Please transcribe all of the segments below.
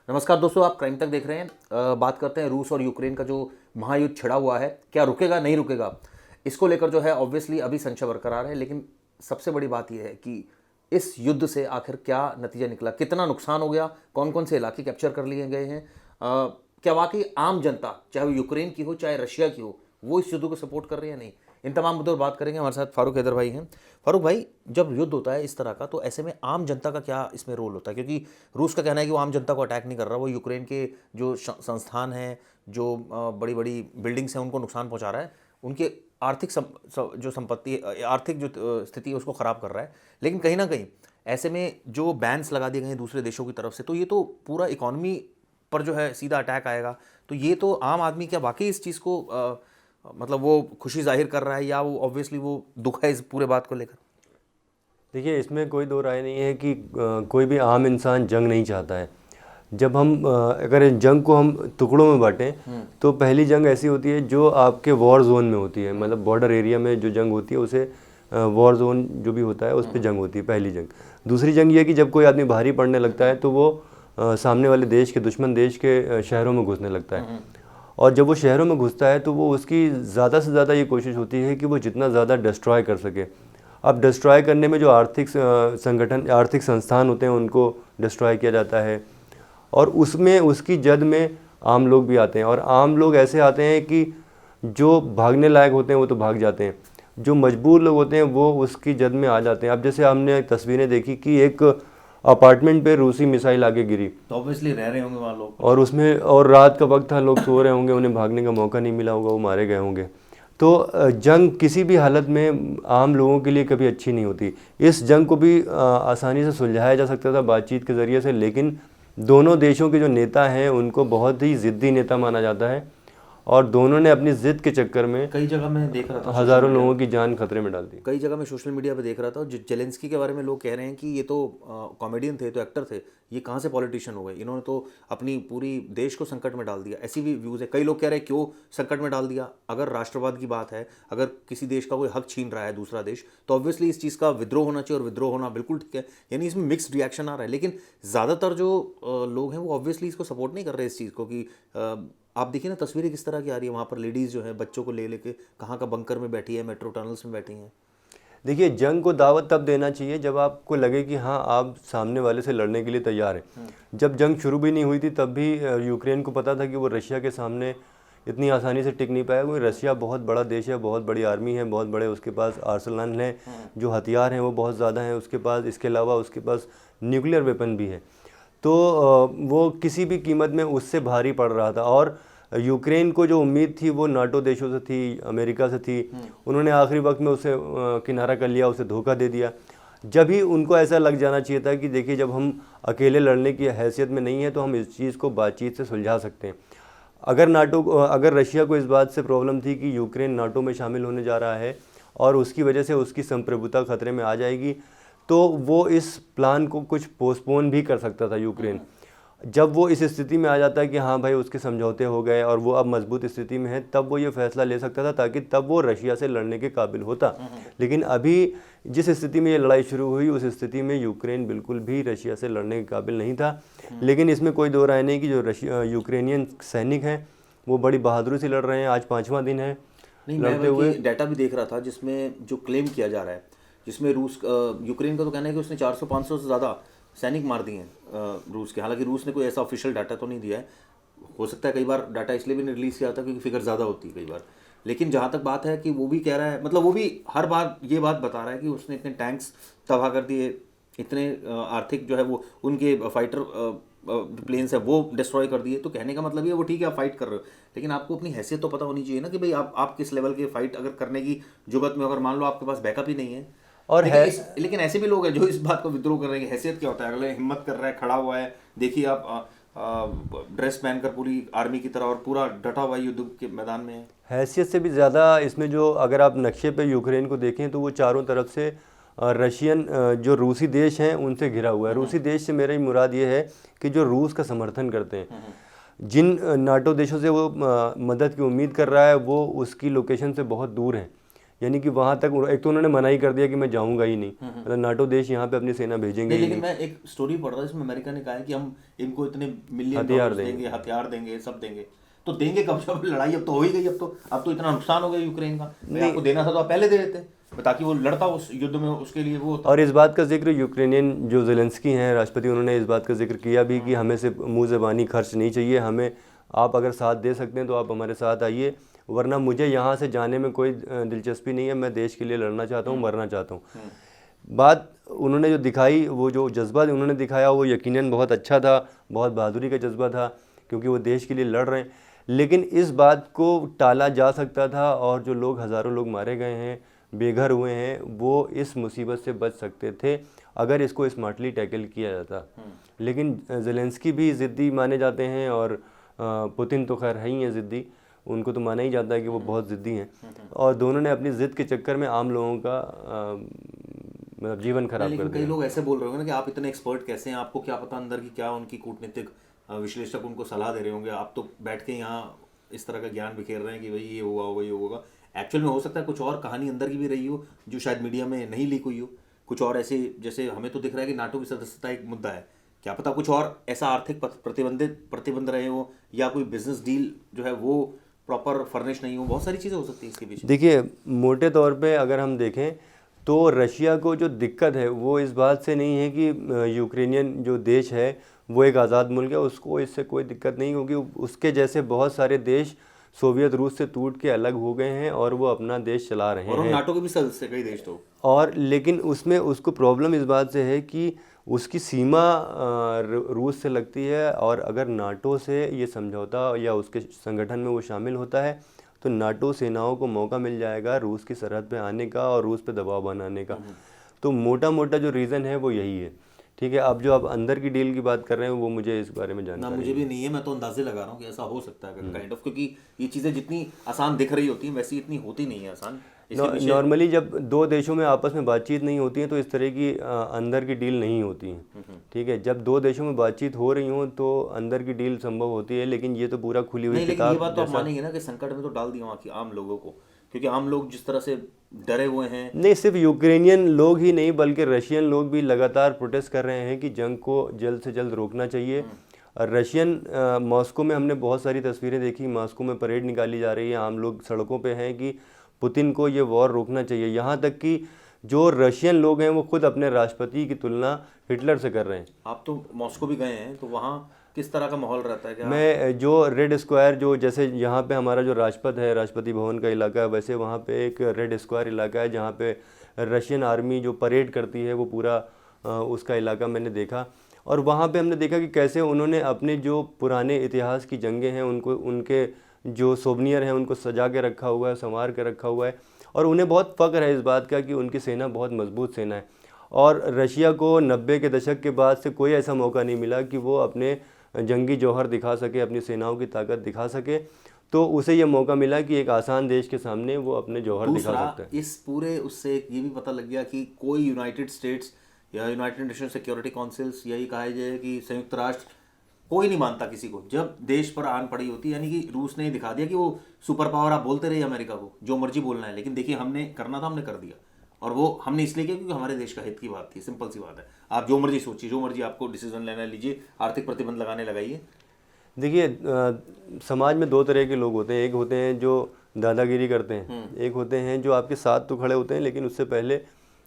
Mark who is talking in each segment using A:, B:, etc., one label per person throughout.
A: नमस्कार दोस्तों, आप क्राइम तक देख रहे हैं। बात करते हैं रूस और यूक्रेन का जो महायुद्ध छिड़ा हुआ है, क्या रुकेगा नहीं रुकेगा। इसको लेकर जो है ऑब्वियसली अभी संशय बरकरार है, लेकिन सबसे बड़ी बात यह है कि इस युद्ध से आखिर क्या नतीजा निकला, कितना नुकसान हो गया, कौन कौन से इलाके कैप्चर कर लिए गए हैं। क्या वाकई आम जनता, चाहे वो यूक्रेन की हो चाहे रशिया की हो, वो इस युद्ध को सपोर्ट कर रही है नहीं। इन तमाम मुद्दों पर बात करेंगे। हमारे साथ फारूक हैदर भाई हैं। फारूक भाई, जब युद्ध होता है इस तरह का, तो ऐसे में आम जनता का क्या इसमें रोल होता है? क्योंकि रूस का कहना है कि वो आम जनता को अटैक नहीं कर रहा, वो यूक्रेन के जो संस्थान हैं, जो बड़ी बड़ी बिल्डिंग्स हैं, उनको नुकसान पहुंचा रहा है, उनके आर्थिक जो संपत्ति, आर्थिक जो स्थिति है उसको ख़राब कर रहा है। लेकिन कहीं ना कहीं ऐसे में जो बैन्स लगा दिए गए हैं दूसरे देशों की तरफ से, तो ये तो पूरा इकॉनमी पर जो है सीधा अटैक आएगा। तो ये तो आम आदमी क्या वाकई इस चीज़ को मतलब वो खुशी जाहिर कर रहा है, या वो ऑब्वियसली वो दुख है इस पूरे बात को लेकर?
B: देखिए, इसमें कोई दो राय नहीं है कि कोई भी आम इंसान जंग नहीं चाहता है। जब हम अगर इस जंग को हम टुकड़ों में बांटें तो पहली जंग ऐसी होती है जो आपके वॉर जोन में होती है, मतलब बॉर्डर एरिया में जो जंग होती है उसे वॉर जोन जो भी होता है उस पर जंग होती है, पहली जंग। दूसरी जंग ये है कि जब कोई आदमी भारी पड़ने लगता है तो वो सामने वाले देश के, दुश्मन देश के शहरों में घुसने लगता है। और जब वो शहरों में घुसता है तो वो उसकी ज़्यादा से ज़्यादा ये कोशिश होती है कि वो जितना ज़्यादा डिस्ट्रॉय कर सके। अब डिस्ट्रॉय करने में जो आर्थिक संगठन, आर्थिक संस्थान होते हैं उनको डिस्ट्रॉय किया जाता है, और उसमें उसकी जद में आम लोग भी आते हैं। और आम लोग ऐसे आते हैं कि जो भागने लायक होते हैं वो तो भाग जाते हैं, जो मजबूर लोग होते हैं वो उसकी जद में आ जाते हैं। अब जैसे हमने तस्वीरें देखी कि एक अपार्टमेंट पे रूसी मिसाइल आके गिरी,
A: तो ऑब्वियसली रह रहे होंगे वहाँ लोग,
B: और उसमें, और रात का वक्त था, लोग सो रहे होंगे, उन्हें भागने का मौका नहीं मिला होगा, वो मारे गए होंगे। तो जंग किसी भी हालत में आम लोगों के लिए कभी अच्छी नहीं होती। इस जंग को भी आसानी से सुलझाया जा सकता था बातचीत के ज़रिए से, लेकिन दोनों देशों के जो नेता हैं उनको बहुत ही ज़िद्दी नेता माना जाता है, और दोनों ने अपनी ज़िद के चक्कर में
A: कई जगह मैं देख रहा था,
B: हज़ारों लोगों की जान खतरे में डाल दी।
A: कई जगह मैं सोशल मीडिया पे देख रहा था, जो जेलेंस्की के बारे में लोग कह रहे हैं कि ये तो कॉमेडियन थे, तो एक्टर थे, ये कहाँ से पॉलिटिशियन हो गए, इन्होंने तो अपनी पूरी देश को संकट में डाल दिया। ऐसी भी व्यूज़ है। कई लोग कह रहे हैं क्यों संकट में डाल दिया? अगर राष्ट्रवाद की बात है, अगर किसी देश का कोई हक छीन रहा है दूसरा देश, तो ऑब्वियसली इस चीज़ का विद्रोह होना चाहिए, और विद्रोह होना बिल्कुल ठीक है। यानी इसमें मिक्स्ड रिएक्शन आ रहा है। लेकिन ज़्यादातर जो लोग हैं वो ऑब्वियसली इसको सपोर्ट नहीं कर रहे इस चीज़ को। कि आप देखिए ना, तस्वीरें किस तरह की आ रही है, वहाँ पर लेडीज़ जो है बच्चों को ले लेके कहाँ का बंकर में बैठी है, मेट्रो टनल्स में बैठी हैं।
B: देखिए, जंग को दावत तब देना चाहिए जब आपको लगे कि हाँ, आप सामने वाले से लड़ने के लिए तैयार हैं। जब जंग शुरू भी नहीं हुई थी तब भी यूक्रेन को पता था कि वो रशिया के सामने इतनी आसानी से टिक नहीं पाएगा, क्योंकि रशिया बहुत बड़ा देश है, बहुत बड़ी आर्मी है, बहुत बड़े उसके पास आर्सेनल हैं, जो हथियार हैं वो बहुत ज़्यादा हैं उसके पास। इसके अलावा उसके पास न्यूक्लियर वेपन भी है। तो वो किसी भी कीमत में उससे भारी पड़ रहा था। और यूक्रेन को जो उम्मीद थी वो नाटो देशों से थी, अमेरिका से थी। उन्होंने आखिरी वक्त में उसे किनारा कर लिया, उसे धोखा दे दिया। जब ही उनको ऐसा लग जाना चाहिए था कि देखिए, जब हम अकेले लड़ने की हैसियत में नहीं है तो हम इस चीज़ को बातचीत से सुलझा सकते हैं। अगर रशिया को इस बात से प्रॉब्लम थी कि यूक्रेन नाटो में शामिल होने जा रहा है और उसकी वजह से उसकी संप्रभुता खतरे में आ जाएगी, तो वो इस प्लान को कुछ पोस्टपोन भी कर सकता था यूक्रेन। जब वो इस स्थिति में आ जाता है कि हाँ भाई, उसके समझौते हो गए और वो अब मजबूत स्थिति में है, तब वो ये फैसला ले सकता था, ताकि तब वो रशिया से लड़ने के काबिल होता। लेकिन अभी जिस स्थिति में ये लड़ाई शुरू हुई, उस स्थिति में यूक्रेन बिल्कुल भी रशिया से लड़ने के काबिल नहीं था। लेकिन इसमें कोई दो राय नहीं कि जो यूक्रेनियन सैनिक हैं वो बड़ी बहादुरी से लड़ रहे हैं। आज 5वां दिन है
A: नहीं,
B: लड़ते
A: मैं
B: हुए।
A: डाटा भी देख रहा था जिसमें जो क्लेम किया जा रहा है, जिसमें यूक्रेन का तो कहना है कि उसने 400-500 से ज़्यादा सैनिक मार दिए हैं रूस के। हालांकि रूस ने कोई ऐसा ऑफिशियल डाटा तो नहीं दिया है। हो सकता है कई बार डाटा इसलिए भी नहीं रिलीज़ किया था क्योंकि फिगर ज़्यादा होती है कई बार। लेकिन जहाँ तक बात है कि वो भी कह रहा है, मतलब वो भी हर बार ये बात बता रहा है कि उसने इतने टैंक्स तबाह कर दिए, इतने आर्थिक जो है वो उनके फाइटर प्लेन्स है वो डिस्ट्रॉय कर दिए। तो कहने का मतलब ये, वो ठीक है आप फाइट कर रहे हो, लेकिन आपको अपनी हैसियत तो पता होनी चाहिए ना कि भाई आप किस लेवल के फाइट अगर करने की जुगत में, अगर मान लो आपके पास बैकअप ही नहीं है।
B: और है,
A: लेकिन ऐसे भी लोग हैं जो इस बात को विद्रोह कर रहे हैं कि हैसियत क्या होता है, अगले हिम्मत कर रहा है, खड़ा हुआ है। देखिए आप ड्रेस पहनकर पूरी आर्मी की तरह, और पूरा डटा हुआ युद्ध के मैदान में है।
B: हैसियत से भी ज़्यादा इसमें जो, अगर आप नक्शे पे यूक्रेन को देखें तो वो चारों तरफ से रशियन, जो रूसी देश हैं उनसे घिरा हुआ है। रूसी देश से मेरी मुराद ये है कि जो रूस का समर्थन करते हैं। जिन नाटो देशों से वो मदद की उम्मीद कर रहा है वो उसकी लोकेशन से बहुत दूर हैं। यानी कि वहाँ तक एक तो उन्होंने मना ही कर दिया कि मैं जाऊँगा ही नहीं, मतलब नाटो देश यहाँ पे अपनी सेना भेजेंगे
A: नहीं,
B: ही
A: लेकिन
B: नहीं।
A: मैं एक स्टोरी पढ़ रहा था जिसमें अमेरिका ने कहा है कि हम इनको इतने मिलियन
B: हथियार
A: डॉलर्स
B: देंगे।
A: देंगे, हथियार देंगे, सब देंगे। तो देंगे कब, जब लड़ाई अब तो हो ही गई, अब तो इतना नुकसान हो गया यूक्रेन का, भाई आपको देना था तो आप पहले दे देते ताकि वो लड़ता उस युद्ध में, उसके लिए वो होता।
B: और इस बात का जिक्र यूक्रेनियन जो ज़ेलेंस्की हैं राष्ट्रपति, उन्होंने इस बात का जिक्र किया भी कि हमें से मुँह ज़बानी खर्च नहीं चाहिए, हमें आप अगर साथ दे सकते हैं तो आप हमारे साथ आइए, वरना मुझे यहाँ से जाने में कोई दिलचस्पी नहीं है, मैं देश के लिए लड़ना चाहता हूँ, मरना चाहता हूँ। बात उन्होंने जो दिखाई, वो जो जज्बा उन्होंने दिखाया वो यकीनन बहुत अच्छा था, बहुत बहादुरी का जज्बा था, क्योंकि वो देश के लिए लड़ रहे हैं। लेकिन इस बात को टाला जा सकता था, और जो लोग, हज़ारों लोग मारे गए हैं, बेघर हुए हैं, वो इस मुसीबत से बच सकते थे अगर इसको स्मार्टली टैकल किया जाता। लेकिन ज़ेलेंस्की भी ज़िद्दी माने जाते हैं, और पुतिन तो खैर है ही हैं ज़िद्दी, उनको तो माना ही जाता है कि वो बहुत ज़िद्दी हैं, और दोनों ने अपनी ज़िद के चक्कर में आम लोगों का मतलब जीवन खराब कर
A: लेकिन
B: दिया।
A: कई लोग ऐसे बोल रहे होंगे ना कि आप इतने एक्सपर्ट कैसे हैं, आपको क्या पता अंदर की क्या उनकी कूटनीतिक विश्लेषक उनको सलाह दे रहे होंगे, आप तो बैठ के यहाँ इस तरह का ज्ञान बिखेर रहे हैं कि भाई ये होगा होगा, ये होगा। एक्चुअल में हो सकता है कुछ और कहानी अंदर की भी रही हो जो शायद मीडिया में नहीं लीक हुई हो, कुछ और ऐसे, जैसे हमें तो दिख रहा है कि नाटो की सदस्यता एक मुद्दा है, क्या पता कुछ और ऐसा आर्थिक प्रतिबंध रहे हो, या कोई बिजनेस डील जो है वो प्रॉपर फर्निश नहीं हो, बहुत सारी चीज़ें हो सकती है इसके पीछे।
B: देखिए, मोटे तौर पे अगर हम देखें तो रशिया को जो दिक्कत है वो इस बात से नहीं है कि यूक्रेनियन जो देश है वो एक आज़ाद मुल्क है, उसको इससे कोई दिक्कत नहीं, क्योंकि उसके जैसे बहुत सारे देश सोवियत रूस से टूट के अलग हो गए हैं और वो अपना देश चला रहे
A: और
B: हैं।
A: नाटो के भी सदस्य कई देश तो।
B: और लेकिन उसमें उसको प्रॉब्लम इस बात से है कि उसकी सीमा रूस से लगती है, और अगर नाटो से ये समझौता या उसके संगठन में वो शामिल होता है तो नाटो सेनाओं को मौका मिल जाएगा रूस की सरहद पे आने का और रूस पे दबाव बनाने का। तो मोटा मोटा जो रीज़न है वो यही है। ठीक है, अब जो आप अंदर की डील की बात कर रहे हैं वो मुझे इस बारे में
A: ना
B: जानकारी
A: मुझे भी नहीं है, मैं तो अंदाजे लगा रहा हूँ कि ऐसा हो सकता है काइंड ऑफ, क्योंकि ये चीज़ें जितनी आसान दिख रही होती हैं वैसी इतनी होती नहीं है आसान। इसके पीछे
B: नॉर्मली जब दो देशों में आपस में बातचीत नहीं होती है तो इस तरह की अंदर की डील नहीं होती है। ठीक है, जब दो देशों में बातचीत हो रही हो तो अंदर की डील संभव होती है, लेकिन ये तो पूरा खुली हुई
A: नहीं, लेकिन ये
B: किताब
A: बात तो आप
B: जैसा।
A: मानेंगे ना कि संकट में तो डाल दिया वहाँ की आम लोगों को, क्योंकि आम लोग जिस तरह से डरे हुए हैं।
B: नहीं, सिर्फ यूक्रेनियन लोग ही नहीं बल्कि रशियन लोग भी लगातार प्रोटेस्ट कर रहे हैं कि जंग को जल्द से जल्द रोकना चाहिए। और रशियन मॉस्को में हमने बहुत सारी तस्वीरें देखी, मॉस्को में परेड निकाली जा रही है, आम लोग सड़कों पे हैं कि पुतिन को ये वॉर रोकना चाहिए। यहाँ तक कि जो रशियन लोग हैं वो खुद अपने राष्ट्रपति की तुलना हिटलर से कर रहे हैं।
A: आप तो मॉस्को भी गए हैं, तो वहाँ किस तरह का माहौल रहता है? क्या
B: मैं जो रेड स्क्वायर, जो जैसे यहाँ पे हमारा जो राजपथ है, राष्ट्रपति भवन का इलाका है, वैसे वहाँ पे एक रेड स्क्वायर इलाका है जहाँ पे रशियन आर्मी जो परेड करती है वो पूरा उसका इलाका मैंने देखा। और वहाँ पे हमने देखा कि कैसे उन्होंने अपने जो पुराने इतिहास की जंगें हैं उनको, उनके जो सोवनियर हैं उनको सजा के रखा हुआ है, संवार के रखा हुआ है, और उन्हें बहुत फ़ख्र है इस बात का कि उनकी सेना बहुत मजबूत सेना है। और रशिया को 90 के दशक के बाद से कोई ऐसा मौका नहीं मिला कि वो अपने जंगी जौहर दिखा सके, अपनी सेनाओं की ताकत दिखा सके, तो उसे ये मौका मिला कि एक आसान देश के सामने वो अपने जौहर दिखा सकता है।
A: इस पूरे उससे ये भी पता लग गया कि कोई यूनाइटेड स्टेट्स या यूनाइटेड नेशन सिक्योरिटी काउंसिल्स, यही कहा जाए कि संयुक्त राष्ट्र, कोई नहीं मानता किसी को जब देश पर आन पड़ी होती है। यानी कि रूस ने दिखा दिया कि वो सुपर पावर, आप बोलते रहिए अमेरिका को जो मर्जी बोलना है, लेकिन देखिए हमने करना था, हमने कर दिया, और वो हमने इसलिए किया क्योंकि हमारे देश का हित की बात थी। सिंपल सी बात है, आप जो मर्जी सोचिए, जो मर्जी आपको डिसीजन लेना लीजिए, आर्थिक प्रतिबंध लगाने लगाइए।
B: देखिए, समाज में दो तरह के लोग होते हैं, एक होते हैं जो दादागिरी करते हैं, एक होते हैं जो आपके साथ तो खड़े होते हैं लेकिन उससे पहले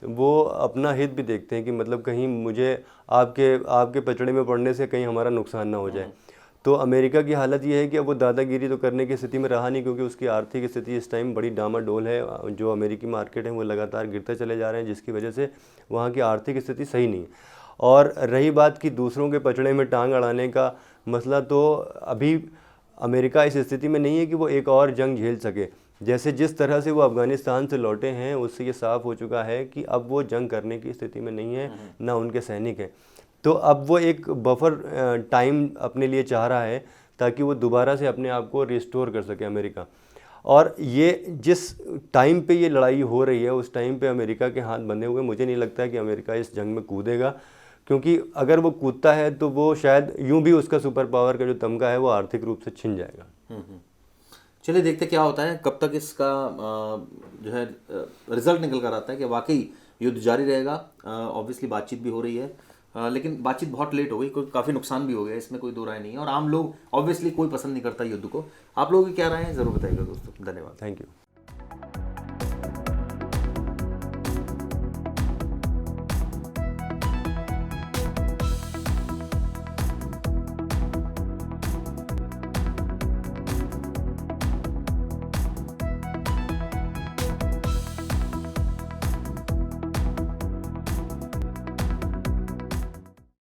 B: वो अपना हित भी देखते हैं कि मतलब कहीं मुझे आपके पचड़े में पड़ने से कहीं हमारा नुकसान ना हो जाए। तो अमेरिका की हालत ये है कि अब वो दादागिरी तो करने की स्थिति में रहा नहीं, क्योंकि उसकी आर्थिक स्थिति इस टाइम बड़ी डामाडोल है। जो अमेरिकी मार्केट है वो लगातार गिरते चले जा रहे हैं, जिसकी वजह से वहाँ की आर्थिक स्थिति सही नहीं है। और रही बात कि दूसरों के पचड़े में टांग अड़ाने का मसला, तो अभी अमेरिका इस स्थिति में नहीं है कि वो एक और जंग झेल सके। जैसे जिस तरह से वो अफ़गानिस्तान से लौटे हैं उससे ये साफ़ हो चुका है कि अब वो जंग करने की स्थिति में नहीं है, ना उनके सैनिक हैं। तो अब वो एक बफर टाइम अपने लिए चाह रहा है ताकि वो दोबारा से अपने आप को रिस्टोर कर सके अमेरिका। और ये जिस टाइम पे ये लड़ाई हो रही है उस टाइम पे अमेरिका के हाथ बंधे हुए, मुझे नहीं लगता है कि अमेरिका इस जंग में कूदेगा, क्योंकि अगर वो कूदता है तो वो शायद यूं भी उसका सुपर पावर का जो तमगा है वो आर्थिक रूप से छिन जाएगा।
A: चलिए देखते क्या होता है, कब तक इसका जो है रिजल्ट निकल कर आता है कि वाकई युद्ध जारी रहेगा। ऑब्वियसली बातचीत भी हो रही है, लेकिन बातचीत बहुत लेट हो गई, कोई काफ़ी नुकसान भी हो गया, इसमें कोई दो राय नहीं है। और आम लोग ऑब्वियसली कोई पसंद नहीं करता युद्ध को। आप लोगों की क्या राय है ज़रूर बताइएगा दोस्तों। धन्यवाद।
B: Thank you.